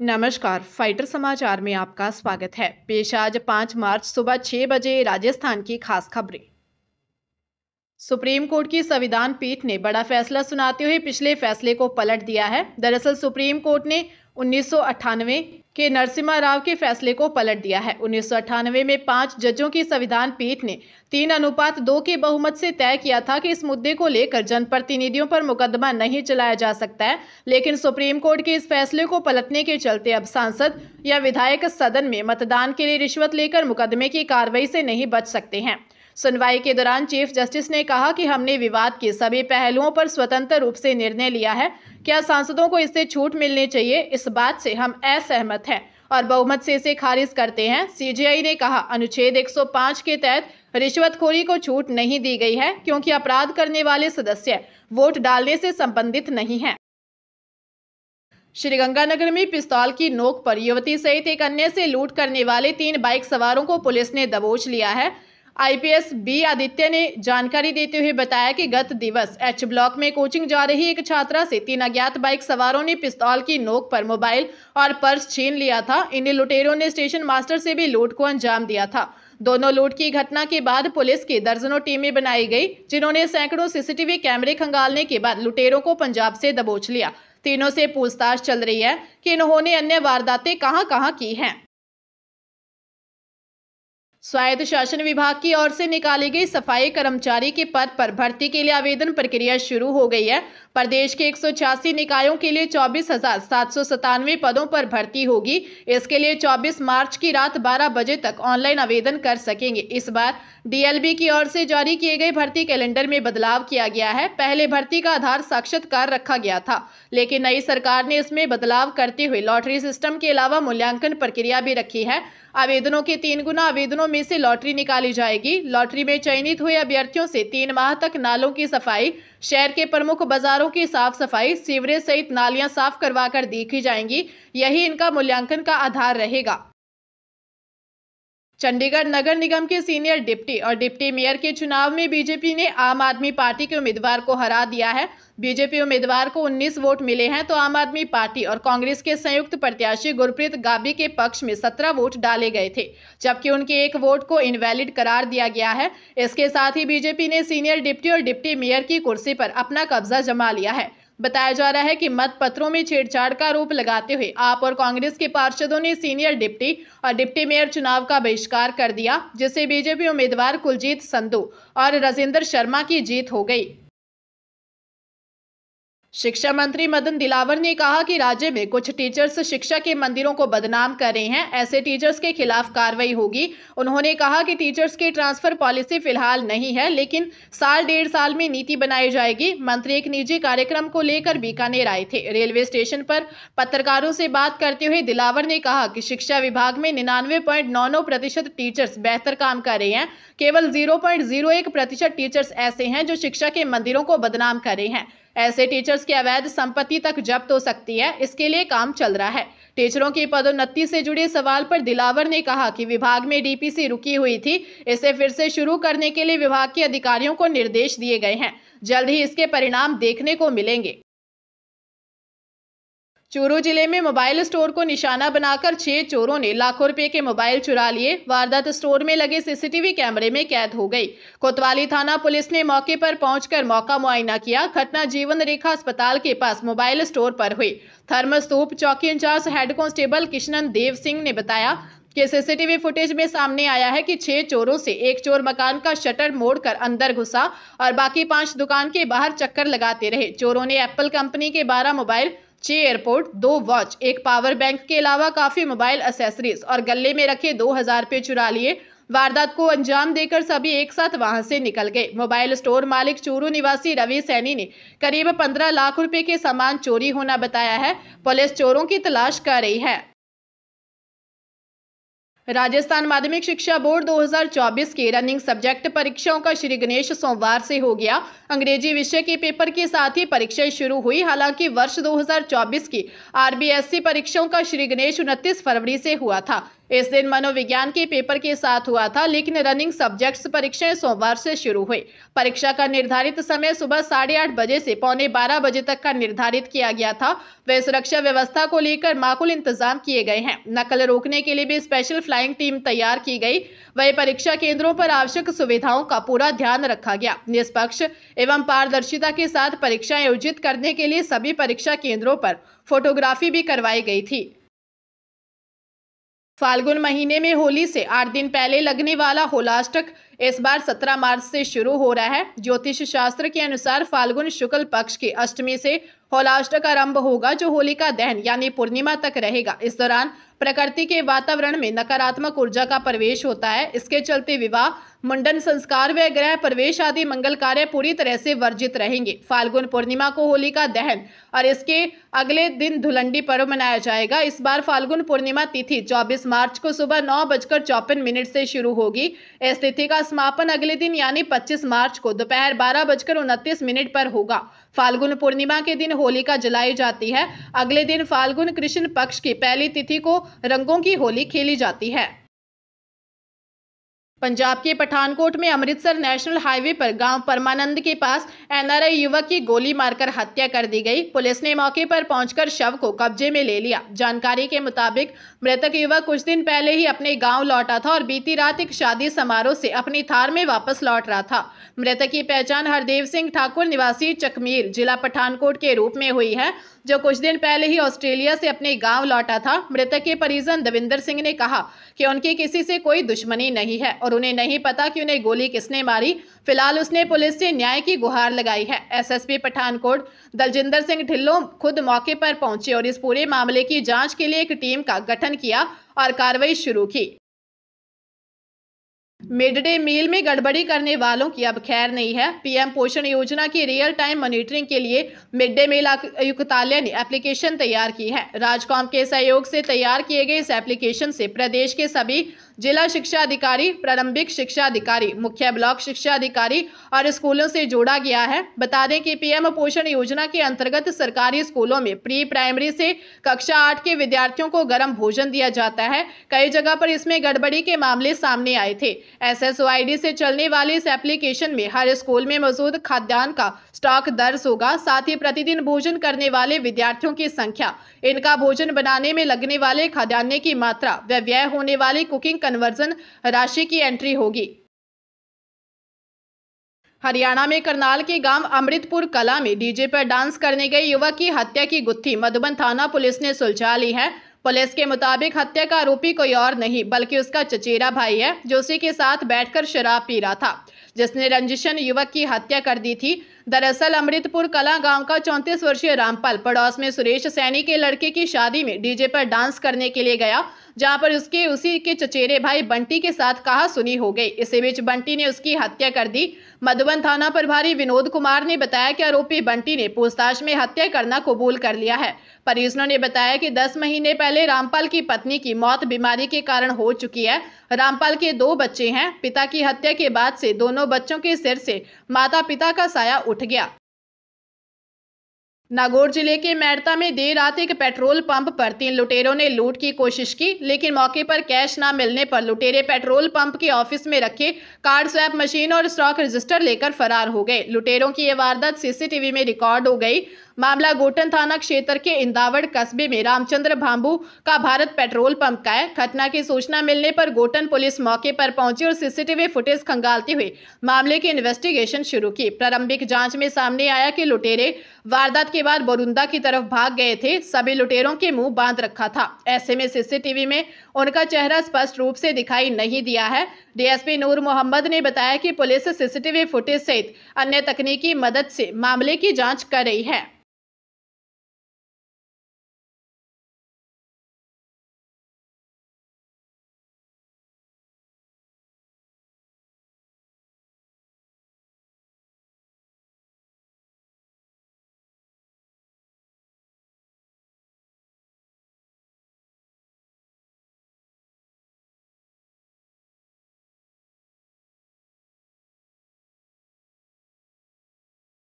नमस्कार, फाइटर समाचार में आपका स्वागत है। पेश आज 5 मार्च सुबह 6 बजे राजस्थान की खास खबरें। सुप्रीम कोर्ट की संविधान पीठ ने बड़ा फैसला सुनाते हुए पिछले फैसले को पलट दिया है। दरअसल सुप्रीम कोर्ट ने 1998 के नरसिम्हा राव के फैसले को पलट दिया है। 1998 में 5 जजों की संविधान पीठ ने 3:2 के बहुमत से तय किया था कि इस मुद्दे को लेकर जनप्रतिनिधियों पर मुकदमा नहीं चलाया जा सकता है। लेकिन सुप्रीम कोर्ट के इस फैसले को पलटने के चलते अब सांसद या विधायक सदन में मतदान के लिए रिश्वत लेकर मुकदमे की कार्रवाई से नहीं बच सकते हैं। सुनवाई के दौरान चीफ जस्टिस ने कहा कि हमने विवाद के सभी पहलुओं पर स्वतंत्र रूप से निर्णय लिया है। क्या सांसदों को इससे छूट मिलनी चाहिए, इस बात से हम असहमत हैं और बहुमत से इसे खारिज करते हैं। सीजेआई ने कहा, अनुच्छेद 105 के तहत रिश्वतखोरी को छूट नहीं दी गई है क्योंकि अपराध करने वाले सदस्य वोट डालने से संबंधित नहीं हैं। श्रीगंगानगर में पिस्तौल की नोक पर युवती सहित एक अन्य से लूट करने वाले 3 बाइक सवारों को पुलिस ने दबोच लिया है। आईपीएस बी आदित्य ने जानकारी देते हुए बताया कि गत दिवस एच ब्लॉक में कोचिंग जा रही एक छात्रा से 3 अज्ञात बाइक सवारों ने पिस्तौल की नोक पर मोबाइल और पर्स छीन लिया था। इन लुटेरों ने स्टेशन मास्टर से भी लूट को अंजाम दिया था। दोनों लूट की घटना के बाद पुलिस की दर्जनों टीमें बनाई गई, जिन्होंने सैकड़ों सीसीटीवी कैमरे खंगालने के बाद लुटेरों को पंजाब से दबोच लिया। तीनों से पूछताछ चल रही है कि इन्होंने अन्य वारदातें कहां की हैं। स्वायत्त शासन विभाग की ओर से निकाली गई सफाई कर्मचारी के पद पर भर्ती के लिए आवेदन प्रक्रिया शुरू हो गई है। प्रदेश के 186 निकायों के लिए 24,797 पदों पर भर्ती होगी। इसके लिए 24 मार्च की रात 12 बजे तक ऑनलाइन आवेदन कर सकेंगे। इस बार डीएलबी की ओर से जारी किए गए भर्ती कैलेंडर में बदलाव किया गया है। पहले भर्ती का आधार साक्षात्कार रखा गया था, लेकिन नई सरकार ने इसमें बदलाव करते हुए लॉटरी सिस्टम के अलावा मूल्यांकन प्रक्रिया भी रखी है। आवेदनों के 3 गुना आवेदनों में से लॉटरी निकाली जाएगी। लॉटरी में चयनित हुए अभ्यर्थियों से 3 माह तक नालों की सफाई, शहर के प्रमुख बाजारों की साफ सफाई, सीवरेज सहित नालियां साफ करवाकर देखी जाएंगी। यही इनका मूल्यांकन का आधार रहेगा। चंडीगढ़ नगर निगम के सीनियर डिप्टी और डिप्टी मेयर के चुनाव में बीजेपी ने आम आदमी पार्टी के उम्मीदवार को हरा दिया है। बीजेपी उम्मीदवार को 19 वोट मिले हैं तो आम आदमी पार्टी और कांग्रेस के संयुक्त प्रत्याशी गुरप्रीत गाबी के पक्ष में 17 वोट डाले गए थे, जबकि उनके 1 वोट को इनवैलिड करार दिया गया है। इसके साथ ही बीजेपी ने सीनियर डिप्टी और डिप्टी मेयर की कुर्सी पर अपना कब्जा जमा लिया है। बताया जा रहा है कि मत पत्रों में छेड़छाड़ का आरोप लगाते हुए आप और कांग्रेस के पार्षदों ने सीनियर डिप्टी और डिप्टी मेयर चुनाव का बहिष्कार कर दिया, जिससे बीजेपी उम्मीदवार कुलजीत संधू और राजेंद्र शर्मा की जीत हो गई। शिक्षा मंत्री मदन दिलावर ने कहा कि राज्य में कुछ टीचर्स शिक्षा के मंदिरों को बदनाम कर रहे हैं। ऐसे टीचर्स के खिलाफ कार्रवाई होगी। उन्होंने कहा कि टीचर्स की ट्रांसफर पॉलिसी फिलहाल नहीं है, लेकिन साल 1.5 साल में नीति बनाई जाएगी। मंत्री एक निजी कार्यक्रम को लेकर बीकानेर आए थे। रेलवे स्टेशन पर पत्रकारों से बात करते हुए दिलावर ने कहा कि शिक्षा विभाग में 99.99% टीचर्स बेहतर काम कर रहे हैं। केवल 0.01% टीचर्स ऐसे हैं जो शिक्षा के मंदिरों को बदनाम कर रहे हैं। ऐसे टीचर्स की अवैध संपत्ति तक जब्त हो सकती है। इसके लिए काम चल रहा है। टीचरों की पदोन्नति से जुड़े सवाल पर दिलावर ने कहा कि विभाग में डीपीसी रुकी हुई थी, इसे फिर से शुरू करने के लिए विभाग के अधिकारियों को निर्देश दिए गए हैं। जल्द ही इसके परिणाम देखने को मिलेंगे। चूरू जिले में मोबाइल स्टोर को निशाना बनाकर 6 चोरों ने लाखों रुपए के मोबाइल चुरा लिए। वारदात स्टोर में लगे सीसीटीवी कैमरे में कैद हो गई। कोतवाली थाना पुलिस ने मौके पर पहुंचकर मौका मुआयना किया। घटना जीवन रेखा अस्पताल के पास मोबाइल स्टोर पर हुई। थर्मस्तूप चौकी in charge head constable Kishan Dev Singh ने बताया कि सीसीटीवी फुटेज में सामने आया है कि 6 चोरों से एक चोर मकान का शटर मोड़कर अंदर घुसा और बाकी 5 दुकान के बाहर चक्कर लगाते रहे। चोरों ने एप्पल कंपनी के 12 mobile, 6 airport, 2 watch, 1 power bank के अलावा काफी मोबाइल एक्सेसरीज और गले में रखे 2000 रुपए चुरा लिए। वारदात को अंजाम देकर सभी एक साथ वहां से निकल गए। मोबाइल स्टोर मालिक चूरू निवासी रवि सैनी ने करीब 15 लाख रुपए के सामान चोरी होना बताया है। पुलिस चोरों की तलाश कर रही है। राजस्थान माध्यमिक शिक्षा बोर्ड 2024 की रनिंग सब्जेक्ट परीक्षाओं का श्री गणेश सोमवार से हो गया। अंग्रेजी विषय के पेपर के साथ ही परीक्षाएं शुरू हुई। हालांकि वर्ष 2024 की आरबीएससी परीक्षाओं का श्री गणेश 29 फरवरी से हुआ था। इस दिन मनोविज्ञान के पेपर के साथ हुआ था, लेकिन रनिंग सब्जेक्ट्स परीक्षाएं सोमवार से शुरू हुई। परीक्षा का निर्धारित समय सुबह 8:30 बजे से पौने 12 बजे तक का निर्धारित किया गया था। वह सुरक्षा व्यवस्था को लेकर माकूल इंतजाम किए गए हैं। नकल रोकने के लिए भी स्पेशल फ्लाइंग टीम तैयार की गई। वही परीक्षा केंद्रों पर आवश्यक सुविधाओं का पूरा ध्यान रखा गया। निष्पक्ष एवं पारदर्शिता के साथ परीक्षा आयोजित करने के लिए सभी परीक्षा केंद्रों पर फोटोग्राफी भी करवाई गई थी। फाल्गुन महीने में होली से 8 दिन पहले लगने वाला होलाष्टक इस बार 17 मार्च से शुरू हो रहा है। ज्योतिष शास्त्र के अनुसार फाल्गुन शुक्ल पक्ष की अष्टमी से होलाष्टक आरंभ होगा, जो होलिका दहन यानी पूर्णिमा तक रहेगा। इस दौरान प्रकृति के वातावरण में नकारात्मक ऊर्जा का प्रवेश होता है। इसके चलते विवाह, मुंडन संस्कार व गृह प्रवेश आदि मंगल कार्य पूरी तरह से वर्जित रहेंगे। फाल्गुन पूर्णिमा को होलिका दहन और इसके अगले दिन धुलंडी पर्व मनाया जाएगा। इस बार फाल्गुन पूर्णिमा तिथि 24 मार्च को सुबह 9:54 से शुरू होगी। इस तिथि का समापन अगले दिन यानी 25 मार्च को दोपहर 12:29 पर होगा। फाल्गुन पूर्णिमा के दिन होलिका जलाई जाती है। अगले दिन फाल्गुन कृष्ण पक्ष की पहली तिथि को रंगों की होली खेली जाती है। पंजाब के पठानकोट में अमृतसर नेशनल हाईवे पर गांव परमानंद के पास एनआरआई युवक की गोली मारकर हत्या कर दी गई। पुलिस ने मौके पर पहुंचकर शव को कब्जे में ले लिया। जानकारी के मुताबिक मृतक युवक कुछ दिन पहले ही अपने गांव लौटा था और बीती रात एक शादी समारोह से अपनी थार में वापस लौट रहा था। मृतक की पहचान हरदेव सिंह ठाकुर निवासी चकमीर जिला पठानकोट के रूप में हुई है, जो कुछ दिन पहले ही ऑस्ट्रेलिया से अपने गांव लौटा था। मृतक के परिजन दविंदर सिंह ने कहा कि उनकी किसी से कोई दुश्मनी नहीं है और उन्हें नहीं पता कि उन्हें गोली किसने मारी। फिलहाल उसने पुलिस से न्याय की गुहार लगाई है। एसएसपी पठानकोट दलजिंदर सिंह ढिल्लों खुद मौके पर पहुंचे और इस पूरे मामले की जांच के लिए एक टीम का गठन किया और कार्रवाई शुरू की। मिड डे मील में गड़बड़ी करने वालों की अब खैर नहीं है। पीएम पोषण योजना की रियल टाइम मॉनिटरिंग के लिए मिड डे मील आयुक्तालय ने एप्लीकेशन तैयार की है। राजकॉम के सहयोग से तैयार किए गए इस एप्लीकेशन से प्रदेश के सभी जिला शिक्षा अधिकारी, प्रारंभिक शिक्षा अधिकारी, मुख्य ब्लॉक शिक्षा अधिकारी और स्कूलों से जोड़ा गया है। बता दें कि पीएम पोषण योजना के अंतर्गत सरकारी स्कूलों में प्री प्राइमरी से कक्षा 8 के विद्यार्थियों को गर्म भोजन दिया जाता है। कई जगह पर इसमें गड़बड़ी के मामले सामने आए थे। SSOID से चलने वाली इस एप्लीकेशन में हर स्कूल में मौजूद खाद्यान्न का स्टॉक दर्ज होगा, साथ ही प्रतिदिन भोजन करने वाले विद्यार्थियों की संख्या, इनका भोजन बनाने में लगने वाले खाद्यान्न की मात्रा व व्यय होने वाली कुकिंग कन्वर्जन राशि की एंट्री होगी। हरियाणा में करनाल के गांव अमृतपुर कला में डीजे पर डांस करने गए युवक की हत्या की गुत्थी मधुबन थाना पुलिस ने सुलझा ली है। पुलिस के मुताबिक हत्या का आरोपी कोई और नहीं बल्कि उसका चचेरा भाई है, जो उसी के साथ बैठकर शराब पी रहा था, जिसने रंजिशन युवक की हत्या कर दी थी। दरअसल अमृतपुर कला गांव का 34 वर्षीय रामपाल पड़ोस में सुरेश सैनी के लड़के की शादी में डीजे पर डांस करने के लिए गया, जहां पर उसी के चचेरे भाई बंटी के साथ कहासुनी हो गई। इसी बीच बंटी ने उसकी हत्या कर दी। मधुबन थाना प्रभारी विनोद कुमार ने बताया कि आरोपी बंटी ने पूछताछ में हत्या करना कबूल कर लिया है। परिजनों ने बताया कि 10 महीने पहले रामपाल की पत्नी की मौत बीमारी के कारण हो चुकी है। रामपाल के 2 बच्चे हैं। पिता की हत्या के बाद से दोनों बच्चों के सिर से माता पिता का साया उठ गया। नागौर जिले के मेड़ता में देर रात एक पेट्रोल पंप पर 3 लुटेरों ने लूट की कोशिश की, लेकिन मौके पर कैश न मिलने पर लुटेरे पेट्रोल पंप के ऑफिस में रखे कार्ड स्वैप मशीन और स्टॉक रजिस्टर लेकर फरार हो गए। लुटेरों की यह वारदात सीसीटीवी में रिकॉर्ड हो गई। मामला गोटन थाना क्षेत्र के इंदावड़ कस्बे में रामचंद्र भांबू का भारत पेट्रोल पंप का है। घटना की सूचना मिलने पर गोटन पुलिस मौके पर पहुंची और सीसीटीवी फुटेज खंगालते हुए मामले की इन्वेस्टिगेशन शुरू की। प्रारंभिक जांच में सामने आया कि लुटेरे वारदात के बाद बोरुंदा की तरफ भाग गए थे। सभी लुटेरों के मुंह बांध रखा था। ऐसे में सीसीटीवी में उनका चेहरा स्पष्ट रूप से दिखाई नहीं दिया है। डीएसपी नूर मोहम्मद ने बताया कि पुलिस सीसीटीवी फुटेज सहित अन्य तकनीकी मदद से मामले की जांच कर रही है।